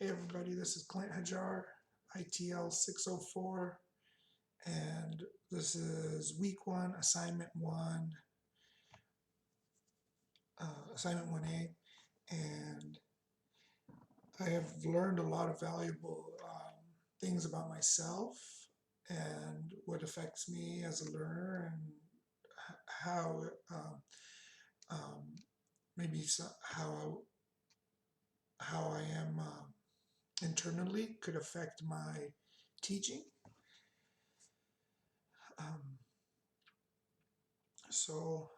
Hey everybody, this is Clint Hajar, ITL 604, and this is week one, assignment 1A, and I have learned a lot of valuable things about myself and what affects me as a learner and how um, maybe how I am internally could affect my teaching. Um, So,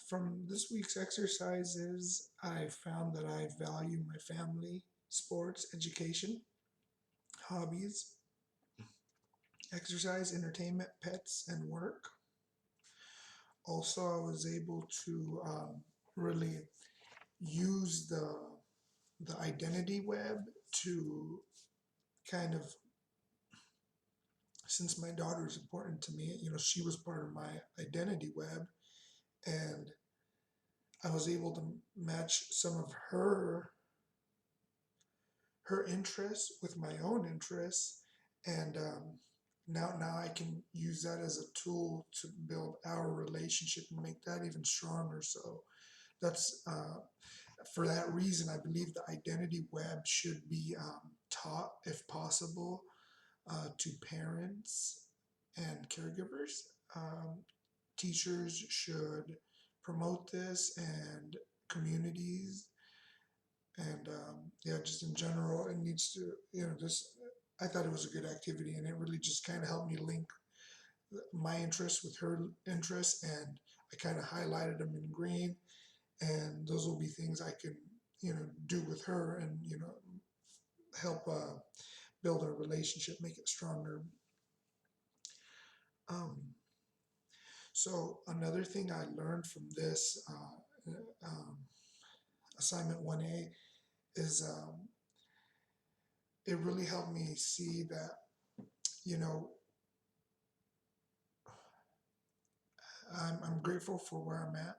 from this week's exercises, I found that I value my family, sports, education, hobbies, exercise, entertainment, pets, and work. Also, I was able to really use the identity web to kind of, since my daughter is important to me, she was part of my identity web, and I was able to match some of her interests with my own interests, and now I can use that as a tool to build our relationship and make that even stronger. So that's for that reason, I believe the identity web should be taught, if possible, to parents and caregivers. Teachers should promote this, and communities, and yeah, just in general, it needs to, just, I thought it was a good activity, and it really just kind of helped me link my interests with her interests, and I kind of highlighted them in green, and those will be things I can, do with her, and help build our relationship, make it stronger. Um, so another thing I learned from this assignment 1A is it really helped me see that, you know, I'm grateful for where I'm at,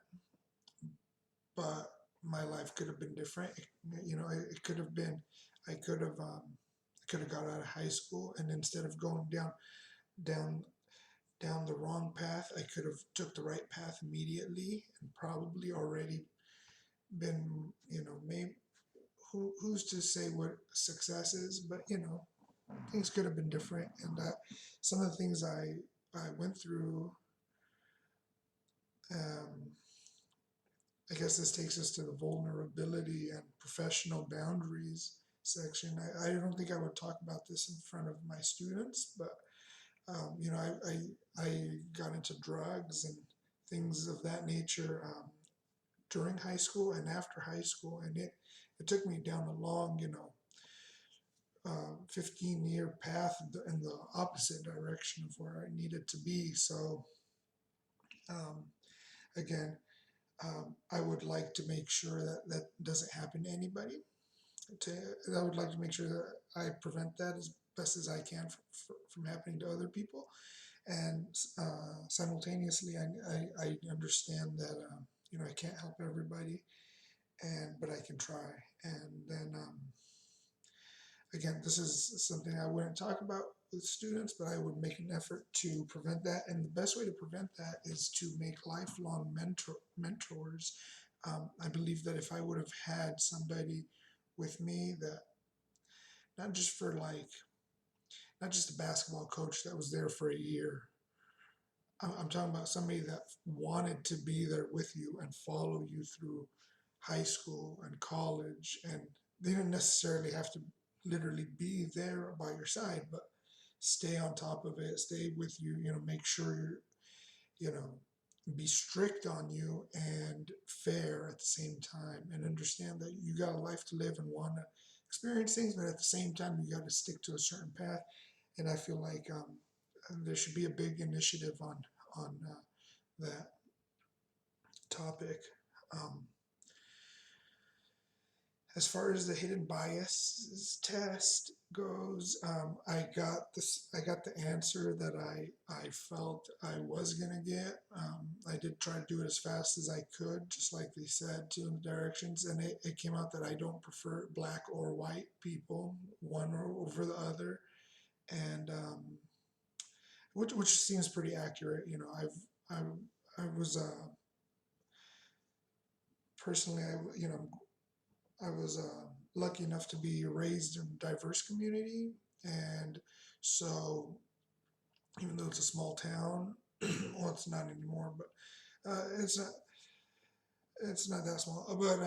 but my life could have been different. It could have been, I could have got out of high school, and instead of going down, down the wrong path, I could have took the right path immediately and probably already been, maybe, who's to say what success is, but things could have been different, and some of the things I went through. Um, I guess this takes us to the vulnerability and professional boundaries section. I don't think I would talk about this in front of my students, but I got into drugs and things of that nature during high school and after high school, and it took me down a long, 15-year path in the opposite direction of where I needed to be. So um, again, I would like to make sure that that doesn't happen to anybody. To, I would like to make sure that I prevent that as best as I can from happening to other people. And simultaneously, I understand that I can't help everybody, but I can try. And then again, this is something I wouldn't talk about with students, but I would make an effort to prevent that. And the best way to prevent that is to make lifelong mentors. I believe that if I would have had somebody with me that, not just for like, not just a basketball coach that was there for a year. I'm talking about somebody that wanted to be there with you and follow you through high school and college, and they didn't necessarily have to literally be there by your side, but stay on top of it, stay with you, make sure you know, be strict on you and fair at the same time, and understand that you got a life to live and want to experience things, but at the same time, you got to stick to a certain path. And I feel like there should be a big initiative on that topic. Um, As far as the hidden biases test goes, I got the answer that I felt I was gonna get. I did try to do it as fast as I could, just like they said, to the directions, and it came out that I don't prefer black or white people, one or over the other, and which seems pretty accurate. You know, I was personally, I was lucky enough to be raised in a diverse community, and so even though it's a small town, well, it's not anymore, but it's not that small. But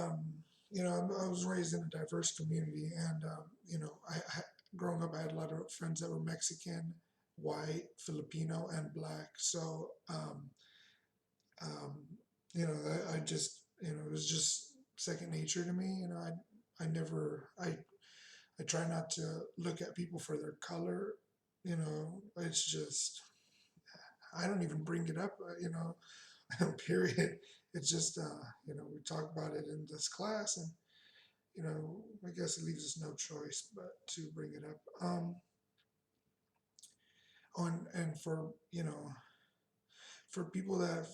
you know, I was raised in a diverse community, and you know, growing up, I had a lot of friends that were Mexican, white, Filipino, and black. So um, you know, I just, you know, it was just second nature to me. You know, I never, I try not to look at people for their color. You know, it's just, I don't even bring it up, you know, period. It's just, you know, we talk about it in this class, and, you know, I guess it leaves us no choice but to bring it up. And for, you know, for people that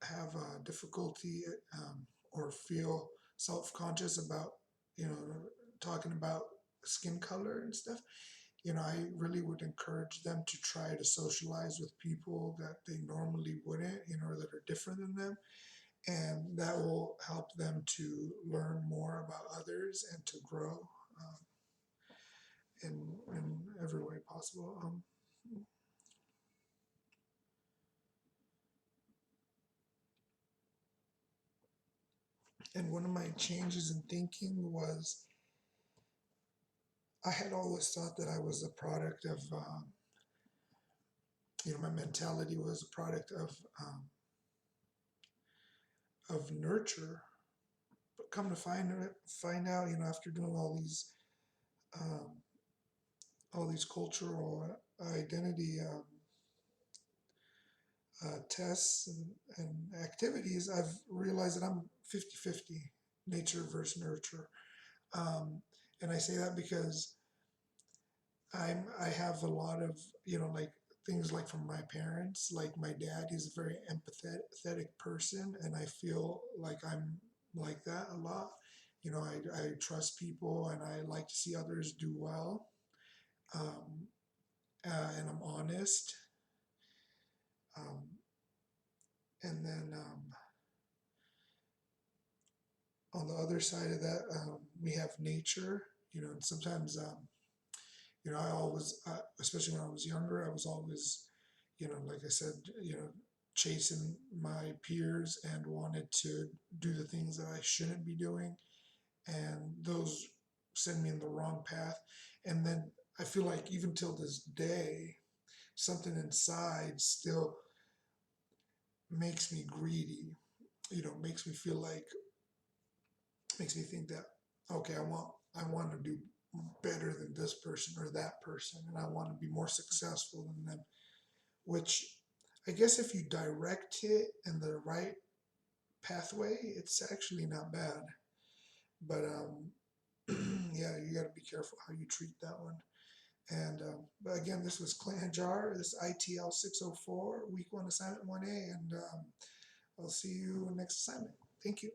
have difficulty or feel self-conscious about, you know, talking about skin color and stuff, you know, I really would encourage them to try to socialize with people that they normally wouldn't, you know, that are different than them. And that will help them to learn more about others and to grow um, in every way possible. And one of my changes in thinking was I had always thought that I was a product of, you know, my mentality was a product of nurture. But come to find out, you know, after doing um, all these cultural identity tests and activities, I've realized that I'm 50-50, nature versus nurture. Um, and I say that because I have a lot of, you know, like things like from my parents, like my dad, he's a very empathetic person, and I feel like I'm like that a lot. You know, I trust people and I like to see others do well. Um, and I'm honest. Um, and then on the other side of that, we have nature, you know, and sometimes, you know, I always, especially when I was younger, I was always, you know, like I said, you know, chasing my peers and wanted to do the things that I shouldn't be doing. And those send me in the wrong path. And then I feel like even till this day, something inside still makes me greedy, you know, makes me feel like, makes me think that, okay, I want to do better than this person or that person, and I want to be more successful than them. Which I guess if you direct it in the right pathway, it's actually not bad. But yeah, you got to be careful how you treat that one. And but again, this was Clan Jar. This is ITL 604, week one, assignment 1A, and I'll see you next assignment. Thank you.